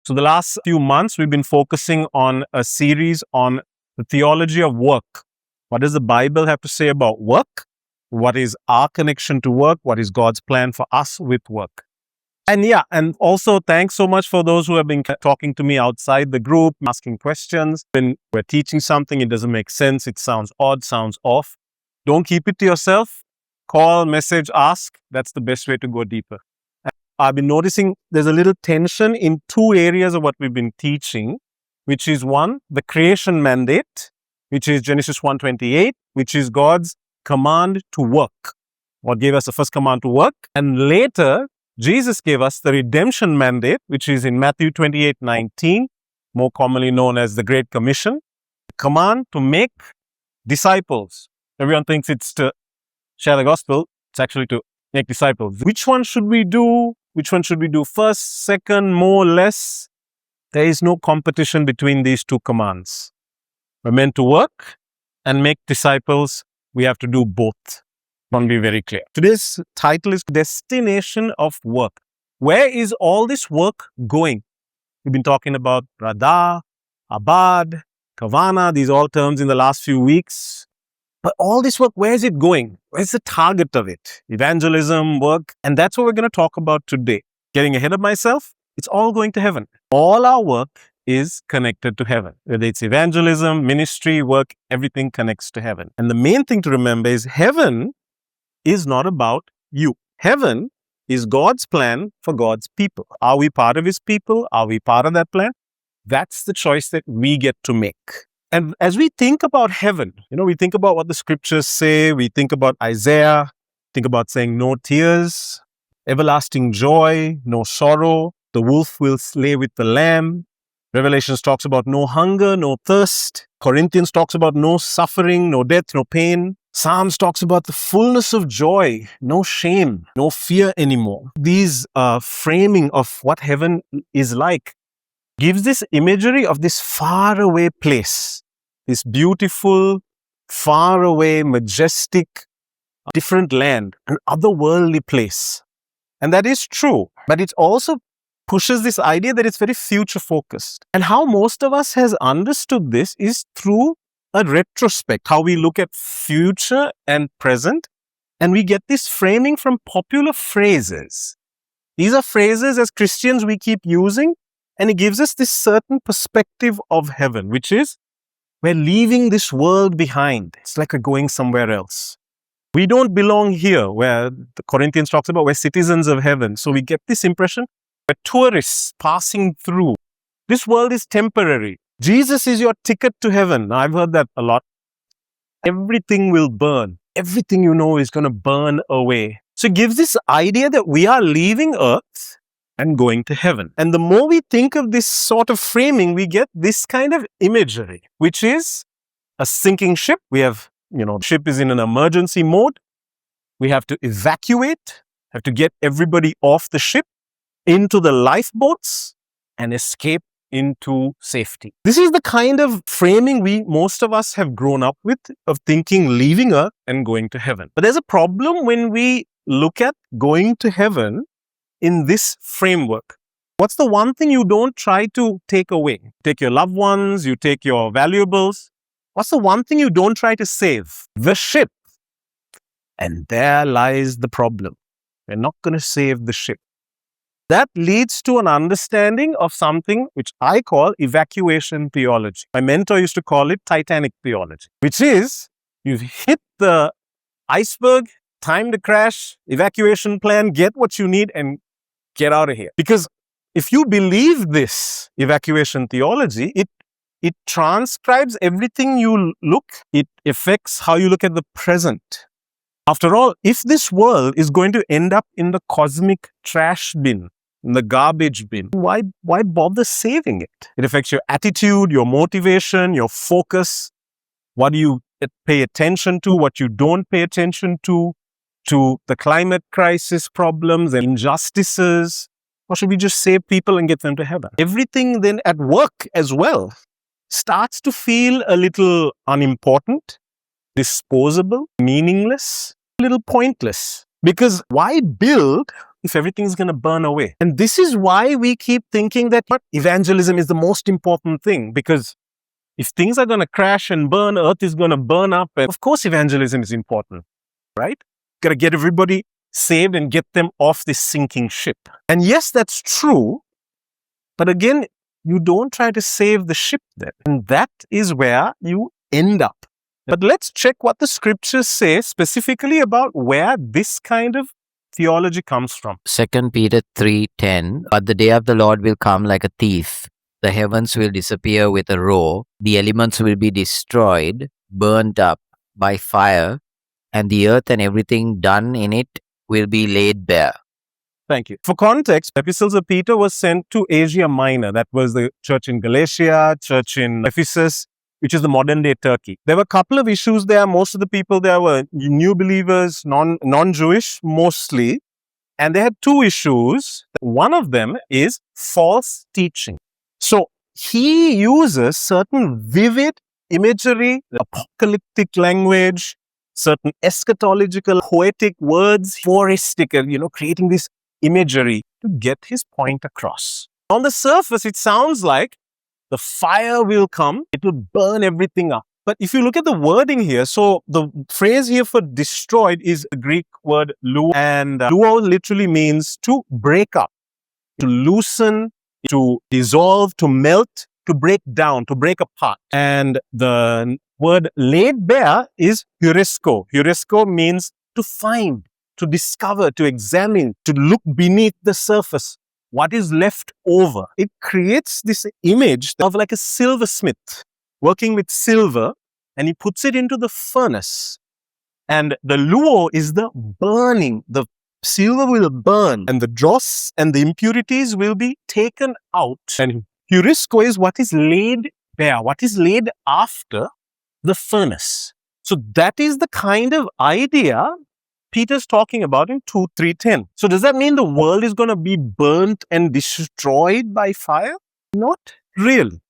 So the last few months, we've been focusing on a series on the theology of work. What does the Bible have to say about work? What is our connection to work? What is God's plan for us with work? And also thanks so much for those who have been talking to me outside the group, asking questions. When we're teaching something, it doesn't make sense, it sounds odd, sounds off. Don't keep it to yourself. Call, message, ask. That's the best way to go deeper. I've been noticing there's a little tension in two areas of what we've been teaching, which is one, the creation mandate, which is Genesis 1:28, which is God's command to work. God gave us the first command to work. And later, Jesus gave us the redemption mandate, which is in Matthew 28:19, more commonly known as the Great Commission, the command to make disciples. Everyone thinks it's to share the gospel. It's actually to make disciples. Which one should we do? Which one should we do first, second, more, less? There is no competition between these two commands. We're meant to work and make disciples. We have to do both. I want to be very clear. Today's title is Destination of Work. Where is all this work going? We've been talking about Radha, Abad, Kavana, these all terms in the last few weeks. But all this work, where is it going? Where's the target of it? Evangelism, work. And that's what we're going to talk about today. Getting ahead of myself, it's all going to heaven. All our work is connected to heaven. Whether it's evangelism, ministry, work, everything connects to heaven. And the main thing to remember is heaven is not about you. Heaven is God's plan for God's people. Are we part of His people? Are we part of that plan? That's the choice that we get to make. And as we think about heaven, we think about what the scriptures say, we think about Isaiah, think about saying no tears, everlasting joy, no sorrow, the wolf will slay with the lamb. Revelations talks about no hunger, no thirst. Corinthians talks about no suffering, no death, no pain. Psalms talks about the fullness of joy, no shame, no fear anymore. These framing of what heaven is like gives this imagery of this faraway place, this beautiful, faraway, majestic, different land, an otherworldly place. And that is true, but it also pushes this idea that it's very future-focused. And how most of us has understood this is through a retrospect, how we look at future and present, and we get this framing from popular phrases. These are phrases as Christians we keep using, and it gives us this certain perspective of heaven, which is we're leaving this world behind. It's like we're going somewhere else. We don't belong here, where the Corinthians talks about we're citizens of heaven. So we get this impression we're tourists passing through. This world is temporary. Jesus is your ticket to heaven. Now, I've heard that a lot. Everything will burn. Everything you know is going to burn away. So it gives this idea that we are leaving earth and going to heaven. And the more we think of this sort of framing, we get this kind of imagery, which is a sinking ship. We have, the ship is in an emergency mode. We have to evacuate, have to get everybody off the ship into the lifeboats and escape into safety. This is the kind of framing most of us have grown up with, of thinking leaving earth and going to heaven. But there's a problem when we look at going to heaven in this framework. What's the one thing you don't try to take away? Take your loved ones, you take your valuables. What's the one thing you don't try to save? The ship. And there lies the problem. We're not going to save the ship. That leads to an understanding of something which I call evacuation theology. My mentor used to call it Titanic theology, which is you've hit the iceberg, time to crash, evacuation plan, get what you need and get out of here. Because if you believe this evacuation theology, it transcribes everything you look, it affects how you look at the present. After all, if this world is going to end up in the cosmic trash bin, in the garbage bin, why bother saving it? It affects your attitude, your motivation, your focus, what do you pay attention to, what you don't pay attention to the climate crisis problems and injustices. Or should we just save people and get them to heaven? Everything then at work as well starts to feel a little unimportant, disposable, meaningless, a little pointless. Because why build if everything's going to burn away? And this is why we keep thinking that evangelism is the most important thing, because if things are going to crash and burn, earth is going to burn up, and of course evangelism is important, right? Got to get everybody saved and get them off this sinking ship. And yes, that's true. But again, you don't try to save the ship then. And that is where you end up. But let's check what the scriptures say specifically about where this kind of theology comes from. 2 Peter 3:10, but the day of the Lord will come like a thief. The heavens will disappear with a roar. The elements will be destroyed, burnt up by fire, and the earth and everything done in it will be laid bare. Thank you. For context, epistles of Peter was sent to Asia Minor. That was the church in Galatia, church in Ephesus, which is the modern day Turkey. There were a couple of issues there. Most of the people there were new believers, non-Jewish mostly. And they had two issues. One of them is false teaching. So he uses certain vivid imagery, apocalyptic language, certain eschatological, poetic words, phoristic, creating this imagery to get his point across. On the surface, it sounds like the fire will come, it will burn everything up. But if you look at the wording here, so the phrase here for destroyed is the Greek word luo, and luo literally means to break up, to loosen, to dissolve, to melt, to break down, to break apart. And the word laid bare is heuresko. Heuresko means to find, to discover, to examine, to look beneath the surface. What is left over? It creates this image of like a silversmith working with silver, and he puts it into the furnace. And the luo is the burning. The silver will burn, and the dross and the impurities will be taken out. And heuresko is what is laid bare, what is laid after the furnace. So that is the kind of idea Peter's talking about in 2:3:10. So does that mean the world is going to be burnt and destroyed by fire? Not really.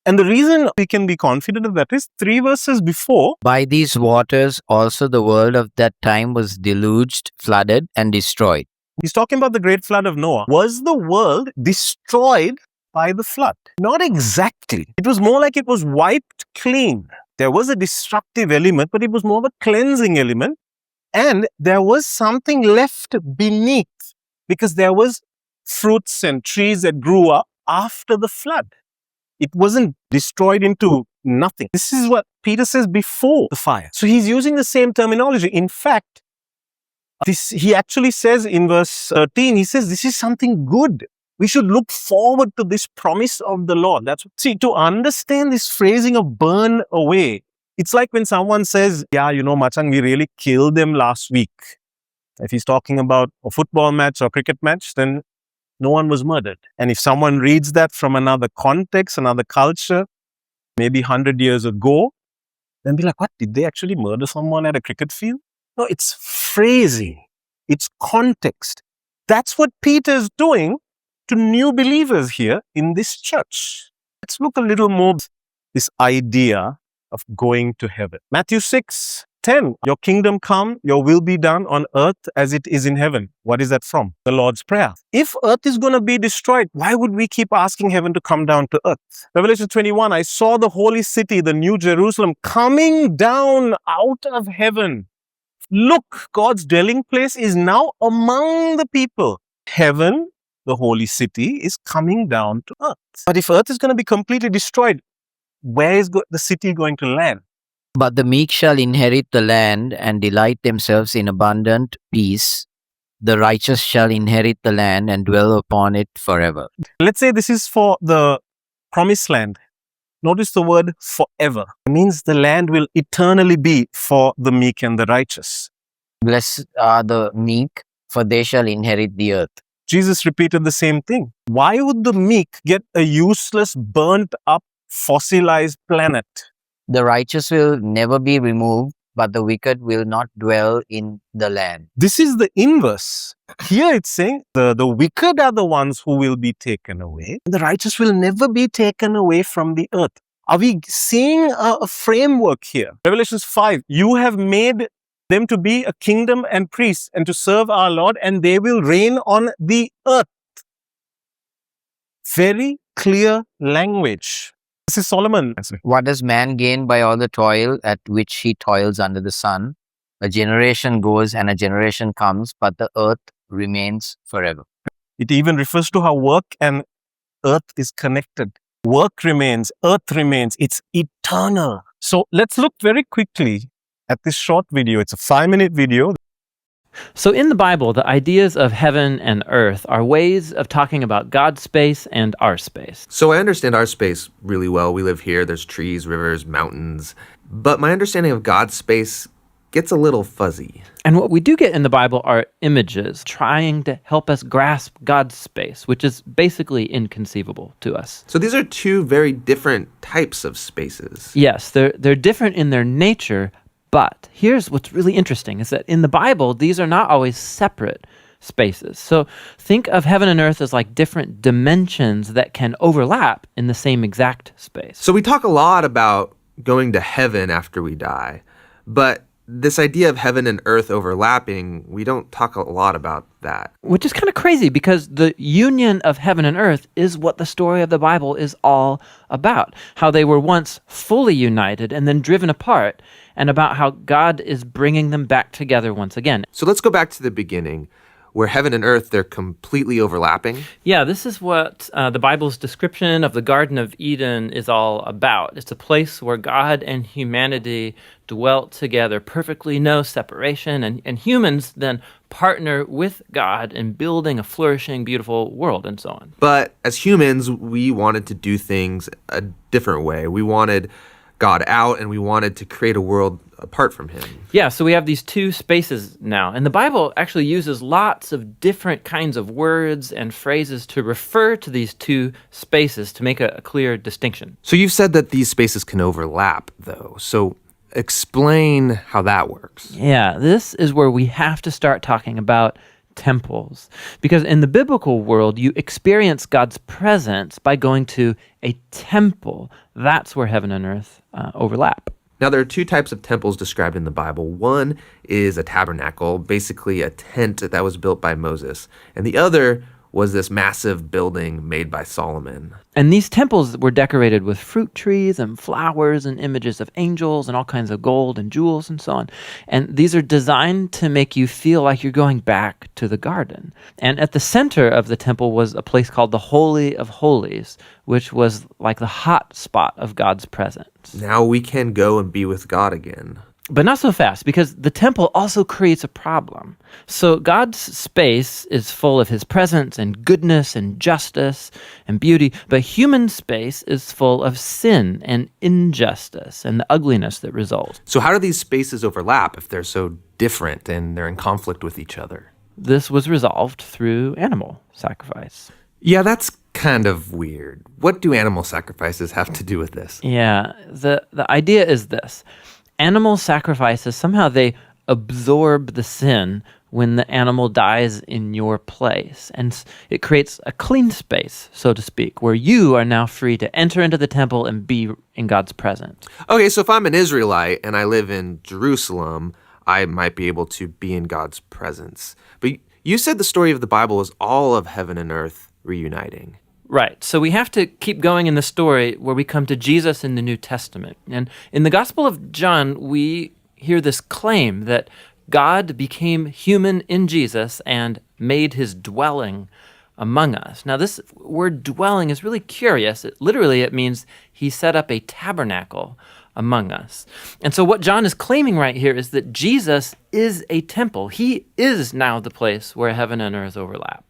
And the reason we can be confident of that is 3 verses before. By these waters also the world of that time was deluged, flooded, and destroyed. He's talking about the great flood of Noah. Was the world destroyed by the flood? Not exactly. It was more like it was wiped clean. There was a destructive element, but it was more of a cleansing element. And there was something left beneath, because there was fruits and trees that grew up after the flood. It wasn't destroyed into nothing. This is what Peter says before the fire. So he's using the same terminology. In fact, he actually says in verse 13, he says, this is something good. We should look forward to this promise of the Lord. See, to understand this phrasing of burn away, it's like when someone says, yeah, Machang, we really killed them last week. If he's talking about a football match or cricket match, then no one was murdered. And if someone reads that from another context, another culture, maybe 100 years ago, then be like, what? Did they actually murder someone at a cricket field? No, it's phrasing. It's context. That's what Peter's doing to new believers here in this church. Let's look a little more at this idea of going to heaven. Matthew 6:10, your kingdom come, your will be done on earth as it is in heaven. What is that from? The Lord's Prayer. If earth is going to be destroyed, why would we keep asking heaven to come down to earth? Revelation 21, I saw the holy city, the new Jerusalem, coming down out of heaven. Look, God's dwelling place is now among the people. Heaven, the holy city, is coming down to earth. But if earth is going to be completely destroyed, where is the city going to land? But the meek shall inherit the land and delight themselves in abundant peace. The righteous shall inherit the land and dwell upon it forever. Let's say this is for the promised land. Notice the word forever. It means the land will eternally be for the meek and the righteous. Blessed are the meek, for they shall inherit the earth. Jesus repeated the same thing. Why would the meek get a useless, burnt up, fossilized planet? The righteous will never be removed, but the wicked will not dwell in the land. This is the inverse. Here it's saying the wicked are the ones who will be taken away. The righteous will never be taken away from the earth. Are we seeing a framework here? Revelation 5, you have made them to be a kingdom and priests and to serve our Lord, and they will reign on the earth. Very clear language. This is Solomon. What does man gain by all the toil at which he toils under the sun? A generation goes and a generation comes, but the earth remains forever. It even refers to how work and earth is connected. Work remains, earth remains. It's eternal. So let's look very quickly at this short video. It's a 5-minute video. So in the Bible, the ideas of heaven and earth are ways of talking about God's space and our space. So I understand our space really well. We live here. There's trees, rivers, mountains. But my understanding of God's space gets a little fuzzy. And what we do get in the Bible are images trying to help us grasp God's space, which is basically inconceivable to us. So these are two very different types of spaces. Yes, they're different in their nature, but here's what's really interesting is that in the Bible, these are not always separate spaces. So think of heaven and earth as like different dimensions that can overlap in the same exact space. So we talk a lot about going to heaven after we die, but this idea of heaven and earth overlapping, we don't talk a lot about that. Which is kind of crazy because the union of heaven and earth is what the story of the Bible is all about. How they were once fully united and then driven apart, and about how God is bringing them back together once again. So let's go back to the beginning, where heaven and earth, they're completely overlapping. Yeah, this is what the Bible's description of the Garden of Eden is all about. It's a place where God and humanity dwelt together, perfectly no separation, and humans then partner with God in building a flourishing, beautiful world and so on. But as humans, we wanted to do things a different way. We wanted God out, and we wanted to create a world apart from him. Yeah, so we have these two spaces now. And the Bible actually uses lots of different kinds of words and phrases to refer to these two spaces to make a clear distinction. So you've said that these spaces can overlap, though. So explain how that works. Yeah, this is where we have to start talking about temples. Because in the biblical world, you experience God's presence by going to a temple. That's where heaven and earth overlap. Now, there are two types of temples described in the Bible. One is a tabernacle, basically a tent that was built by Moses. And the other was this massive building made by Solomon. And these temples were decorated with fruit trees and flowers and images of angels and all kinds of gold and jewels and so on. And these are designed to make you feel like you're going back to the garden. And at the center of the temple was a place called the Holy of Holies, which was like the hot spot of God's presence. Now we can go and be with God again. But not so fast, because the temple also creates a problem. So God's space is full of his presence and goodness and justice and beauty, but human space is full of sin and injustice and the ugliness that results. So how do these spaces overlap if they're so different and they're in conflict with each other? This was resolved through animal sacrifice. Yeah, that's kind of weird. What do animal sacrifices have to do with this? Yeah, the idea is this. Animal sacrifices, somehow they absorb the sin when the animal dies in your place. And it creates a clean space, so to speak, where you are now free to enter into the temple and be in God's presence. Okay, so if I'm an Israelite and I live in Jerusalem, I might be able to be in God's presence. But you said the story of the Bible is all of heaven and earth reuniting. Right. So we have to keep going in the story where we come to Jesus in the New Testament. And in the Gospel of John, we hear this claim that God became human in Jesus and made his dwelling among us. Now, this word dwelling is really curious. It means he set up a tabernacle among us. And so what John is claiming right here is that Jesus is a temple. He is now the place where heaven and earth overlap.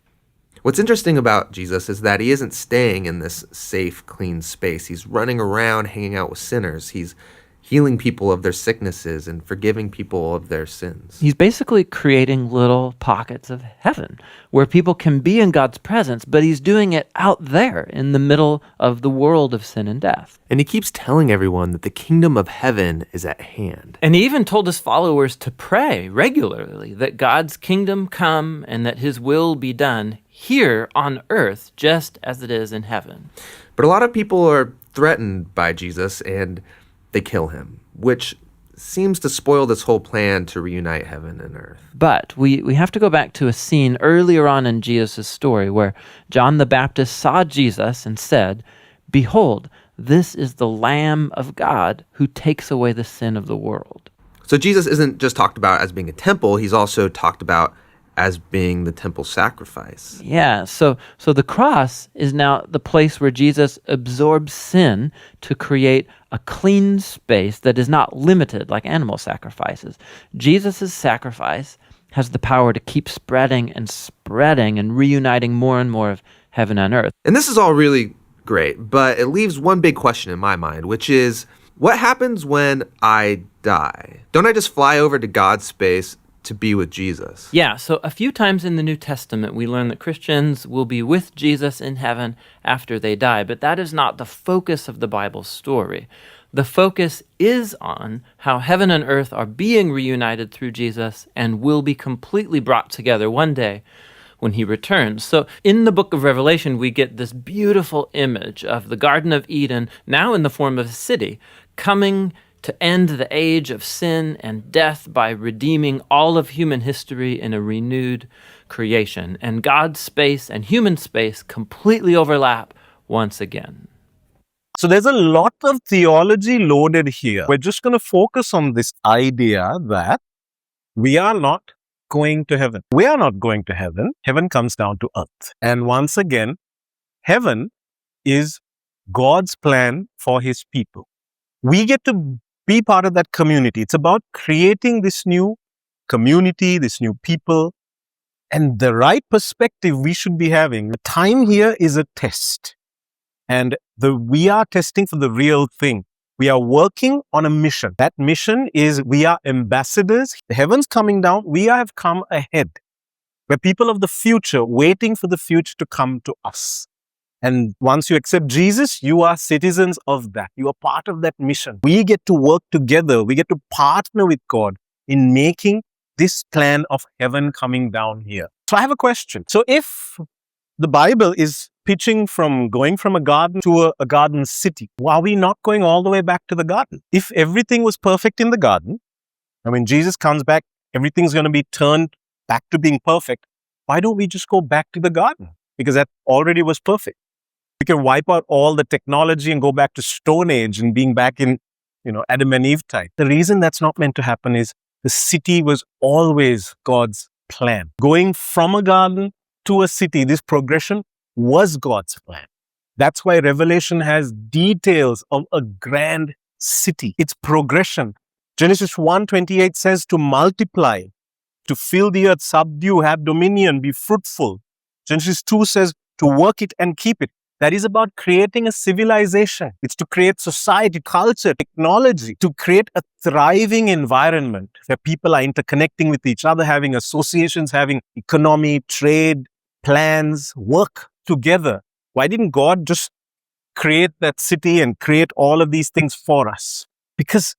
What's interesting about Jesus is that he isn't staying in this safe, clean space. He's running around hanging out with sinners. He's healing people of their sicknesses and forgiving people of their sins. He's basically creating little pockets of heaven where people can be in God's presence, but he's doing it out there in the middle of the world of sin and death. And he keeps telling everyone that the kingdom of heaven is at hand. And he even told his followers to pray regularly that God's kingdom come and that his will be done here on earth just as it is in heaven. But a lot of people are threatened by Jesus and they kill him, which seems to spoil this whole plan to reunite heaven and earth. But we have to go back to a scene earlier on in Jesus' story where John the Baptist saw Jesus and said, "Behold, this is the Lamb of God who takes away the sin of the world." So Jesus isn't just talked about as being a temple, he's also talked about as being the temple sacrifice. Yeah, so the cross is now the place where Jesus absorbs sin to create a clean space that is not limited like animal sacrifices. Jesus' sacrifice has the power to keep spreading and reuniting more and more of heaven and earth. And this is all really great, but it leaves one big question in my mind, which is, what happens when I die? Don't I just fly over to God's space to be with Jesus? Yeah, so a few times in the New Testament, we learn that Christians will be with Jesus in heaven after they die, but that is not the focus of the Bible story. The focus is on how heaven and earth are being reunited through Jesus and will be completely brought together one day when he returns. So in the book of Revelation, we get this beautiful image of the Garden of Eden, now in the form of a city, coming to end the age of sin and death by redeeming all of human history in a renewed creation. And God's space and human space completely overlap once again. So there's a lot of theology loaded here. We're just going to focus on this idea that we are not going to heaven. We are not going to heaven. Heaven comes down to earth. And once again, heaven is God's plan for his people. We get to be part of that community. It's about creating this new community, this new people, and the right perspective we should be having. The time here is a test, and we are testing for the real thing. We are working on a mission. That mission is we are ambassadors. The heaven's coming down. We have come ahead. We're people of the future, waiting for the future to come to us. And once you accept Jesus, you are citizens of that. You are part of that mission. We get to work together. We get to partner with God in making this plan of heaven coming down here. So I have a question. So if the Bible is pitching from going from a garden to a garden city, why are we not going all the way back to the garden? If everything was perfect in the garden, and when Jesus comes back, everything's going to be turned back to being perfect. Why don't we just go back to the garden? Because that already was perfect. We can wipe out all the technology and go back to Stone Age and being back in, Adam and Eve time. The reason that's not meant to happen is the city was always God's plan. Going from a garden to a city, this progression was God's plan. That's why Revelation has details of a grand city. It's progression. Genesis 1:28 says to multiply, to fill the earth, subdue, have dominion, be fruitful. Genesis 2 says to work it and keep it. That is about creating a civilization. It's to create society, culture, technology, to create a thriving environment where people are interconnecting with each other, having associations, having economy, trade, plans, work together. Why didn't God just create that city and create all of these things for us? Because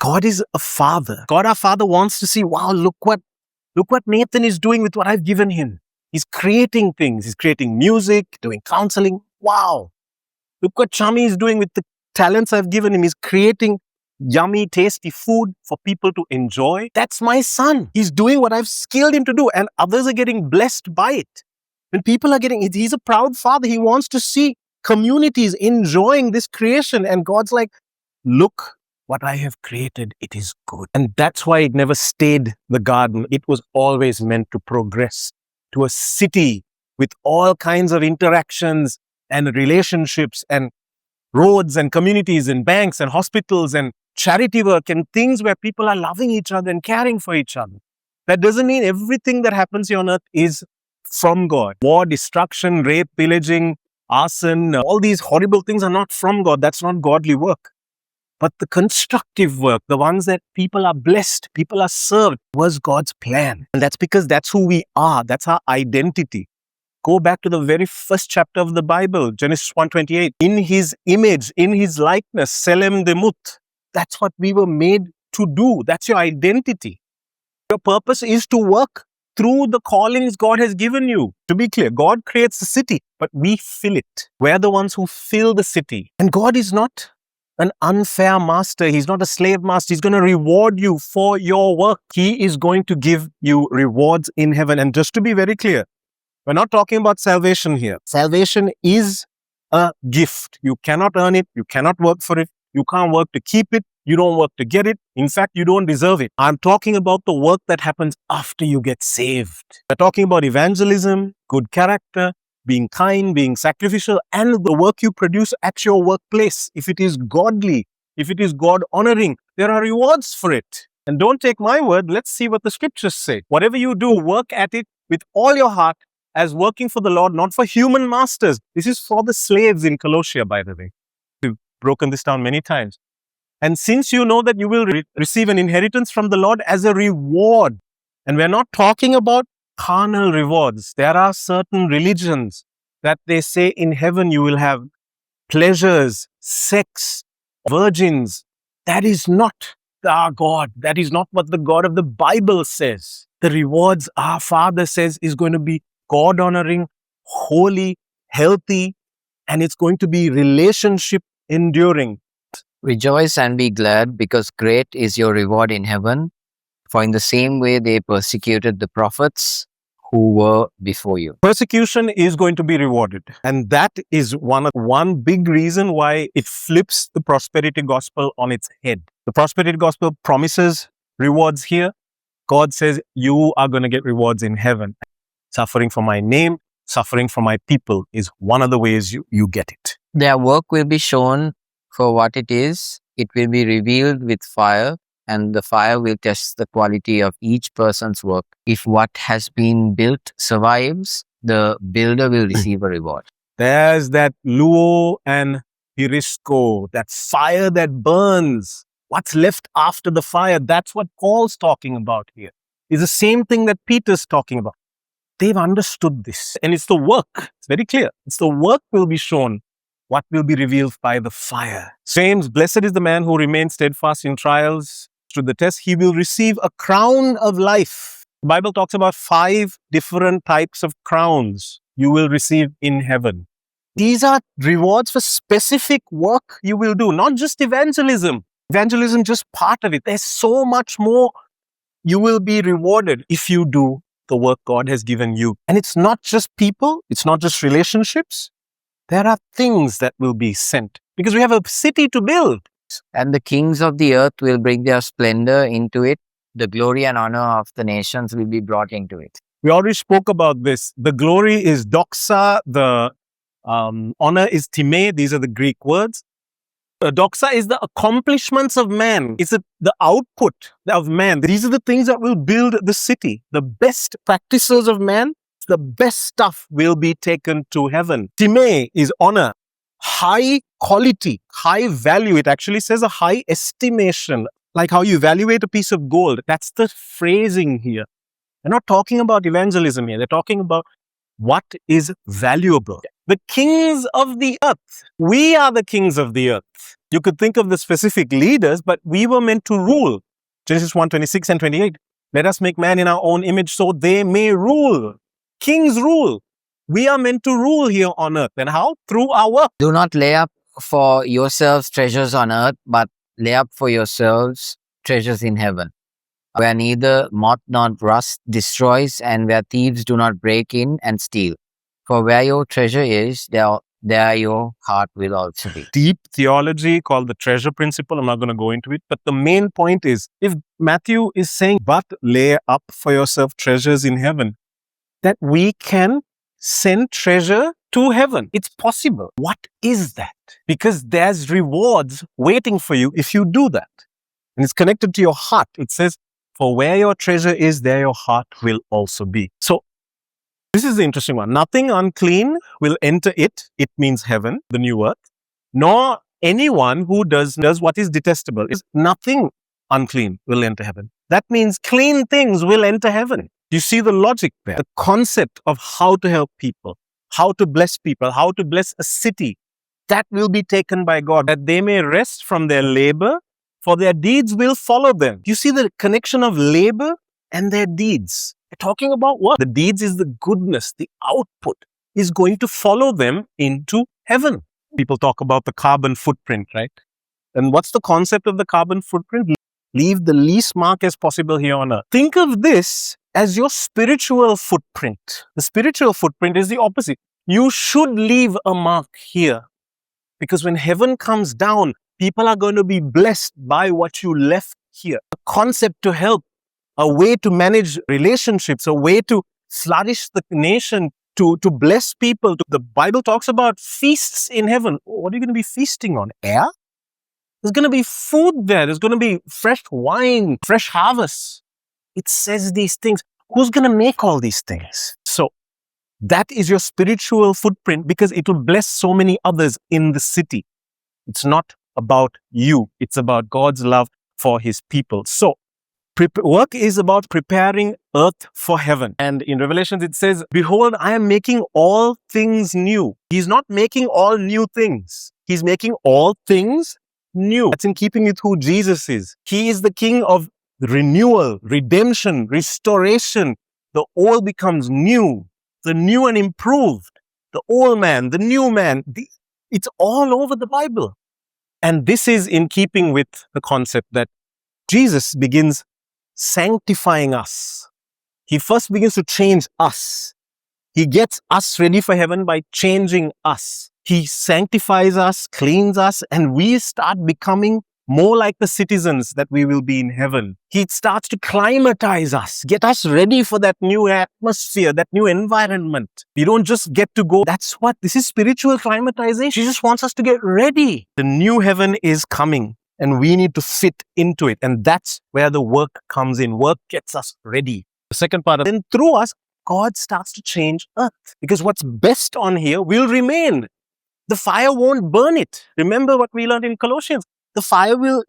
God is a father. God, our Father, wants to see, wow, look what Nathan is doing with what I've given him. He's creating things. He's creating music, doing counseling. Wow. Look what Chami is doing with the talents I've given him. He's creating yummy, tasty food for people to enjoy. That's my son. He's doing what I've skilled him to do, and others are getting blessed by it. When people are he's a proud father. He wants to see communities enjoying this creation. And God's like, look what I have created. It is good. And that's why it never stayed the garden. It was always meant to progress to a city with all kinds of interactions and relationships and roads and communities and banks and hospitals and charity work and things where people are loving each other and caring for each other. That doesn't mean everything that happens here on earth is from God. War, destruction, rape, pillaging, arson, all these horrible things are not from God. That's not godly work. But the constructive work, the ones that people are blessed, people are served, was God's plan. And that's because that's who we are. That's our identity. Go back to the very first chapter of the Bible, Genesis 1:28. In his image, in his likeness, Selem Demut. That's what we were made to do. That's your identity. Your purpose is to work through the callings God has given you. To be clear, God creates the city, but we fill it. We're the ones who fill the city. And God is not an unfair master. He's not a slave master. He's going to reward you for your work. He is going to give you rewards in heaven. And just to be very clear, we're not talking about salvation here. Salvation is a gift. You cannot earn it. You cannot work for it. You can't work to keep it. You don't work to get it. In fact, you don't deserve it. I'm talking about the work that happens after you get saved. We're talking about evangelism, good character, being kind, being sacrificial, and the work you produce at your workplace. If it is godly, if it is God-honoring, there are rewards for it. And don't take my word. Let's see what the scriptures say. Whatever you do, work at it with all your heart as working for the Lord, not for human masters. This is for the slaves in Colossia, by the way. We've broken this down many times. And since you know that you will receive an inheritance from the Lord as a reward, and we're not talking about carnal rewards. There are certain religions that they say in heaven you will have pleasures, sex, virgins. That is not our God. That is not what the God of the Bible says. The rewards our Father says is going to be God-honoring, holy, healthy, and it's going to be relationship enduring. Rejoice and be glad, because great is your reward in heaven. For in the same way they persecuted the prophets who were before you. Persecution is going to be rewarded. And that is one big reason why it flips the prosperity gospel on its head. The prosperity gospel promises rewards here. God says you are going to get rewards in heaven. Suffering for my name, suffering for my people is one of the ways you get it. Their work will be shown for what it is. It will be revealed with fire, and the fire will test the quality of each person's work. If what has been built survives, the builder will receive a reward. There's that luo and hirisco, that fire that burns. What's left after the fire? That's what Paul's talking about here. It's the same thing that Peter's talking about. They've understood this. And it's the work. It's very clear. It's the work will be shown. What will be revealed by the fire. James, blessed is the man who remains steadfast in trials. Through the test, he will receive a crown of life. The Bible talks about 5 different types of crowns you will receive in heaven. These are rewards for specific work you will do, not just evangelism. Evangelism just part of it. There's so much more you will be rewarded if you do the work God has given you. And it's not just people. It's not just relationships. There are things that will be sent because we have a city to build. And the kings of the earth will bring their splendor into it. The glory and honor of the nations will be brought into it. We already spoke about this. The glory is doxa. The honor is time. These are the Greek words. Doxa is the accomplishments of man. It's the output of man. These are the things that will build the city. The best practices of man, the best stuff will be taken to heaven. Time is honor, high quality, high value. It actually says a high estimation, like how you evaluate a piece of gold. That's the phrasing here. They're not talking about evangelism here. They're talking about what is valuable. The kings of the earth. We are the kings of the earth. You could think of the specific leaders, but we were meant to rule. Genesis 1:26 and 28. Let us make man in our own image so they may rule. Kings rule. We are meant to rule here on earth. And how? Through our work. Do not lay up for yourselves treasures on earth, but lay up for yourselves treasures in heaven, where neither moth nor rust destroys, and where thieves do not break in and steal. For where your treasure is, there your heart will also be. Deep theology called the treasure principle. I'm not going to go into it. But the main point is, if Matthew is saying, but lay up for yourself treasures in heaven, that we can send treasure to heaven. It's possible. What is that? Because there's rewards waiting for you if you do that. And it's connected to your heart. It says, for where your treasure is, there your heart will also be. So this is the interesting one. Nothing unclean will enter it. It means heaven, the new earth. Nor anyone who does what is detestable. Nothing unclean will enter heaven. That means clean things will enter heaven. You see the logic there. The concept of how to help people, how to bless people, how to bless a city, that will be taken by God, that they may rest from their labor, for their deeds will follow them. You see the connection of labor and their deeds. They're talking about what? The deeds is the goodness, the output is going to follow them into heaven. People talk about the carbon footprint, right? And what's the concept of the carbon footprint? Leave the least mark as possible here on earth. Think of this as your spiritual footprint. The spiritual footprint is the opposite. You should leave a mark here, because when heaven comes down, people are going to be blessed by what you left here. A concept to help, a way to manage relationships, a way to flourish the nation, to bless people. The Bible talks about feasts in heaven. What are you going to be feasting on? Air? There's going to be food there. There's going to be fresh wine, fresh harvests. It says these things. Who's going to make all these things? So that is your spiritual footprint, because it will bless so many others in the city. It's not about you. It's about God's love for his people. So work is about preparing earth for heaven. And in Revelations, it says, behold, I am making all things new. He's not making all new things. He's making all things new. That's in keeping with who Jesus is. He is the King of renewal, redemption, restoration. The old becomes new, the new and improved, the old man, the new man. It's all over the Bible. And this is in keeping with the concept that Jesus begins sanctifying us. He first begins to change us. He gets us ready for heaven by changing us. He sanctifies us, cleans us, and we start becoming more like the citizens that we will be in heaven. He starts to climatize us, get us ready for that new atmosphere, that new environment. We don't just get to go. This is spiritual climatization. He just wants us to get ready. The new heaven is coming, and we need to fit into it. And that's where the work comes in. Work gets us ready. The second part, then through us, God starts to change earth, because what's best on here will remain. The fire won't burn it. Remember what we learned in Colossians. The fire will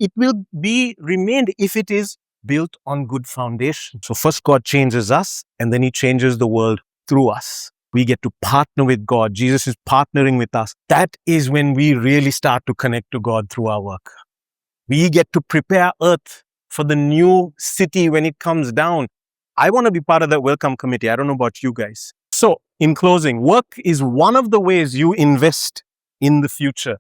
be remained if it is built on good foundation. So first God changes us, and then he changes the world through us. We get to partner with God. Jesus is partnering with us. That is when we really start to connect to God through our work. We get to prepare earth for the new city when it comes down. I want to be part of that welcome committee. I don't know about you guys. So in closing, work is one of the ways you invest in the future,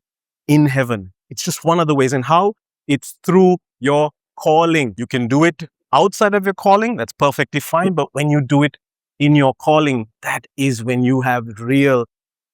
in heaven. It's just one of the ways. And how? It's through your calling. You can do it outside of your calling. That's perfectly fine. But when you do it in your calling, that is when you have real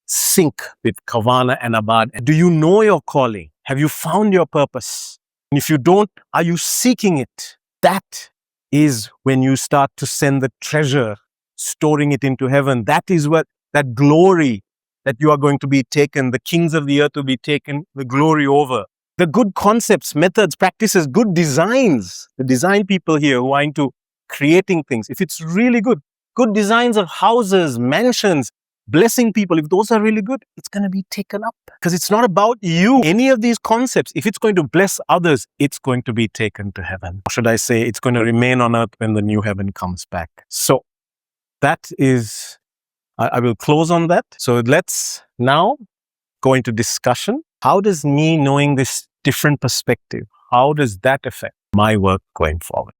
sync with Kavana and Abad. Do you know your calling? Have you found your purpose? And if you don't, are you seeking it? That is when you start to send the treasure, storing it into heaven. That is what that glory that you are going to be taken, the kings of the earth will be taken, the glory over. The good concepts, methods, practices, good designs, the design people here who are into creating things, if it's really good designs of houses, mansions, blessing people, if those are really good, it's going to be taken up. Because it's not about you. Any of these concepts, if it's going to bless others, it's going to be taken to heaven. Or should I say, it's going to remain on earth when the new heaven comes back. So that is, I will close on that. So let's now go into discussion. How does me knowing this different perspective, how does that affect my work going forward?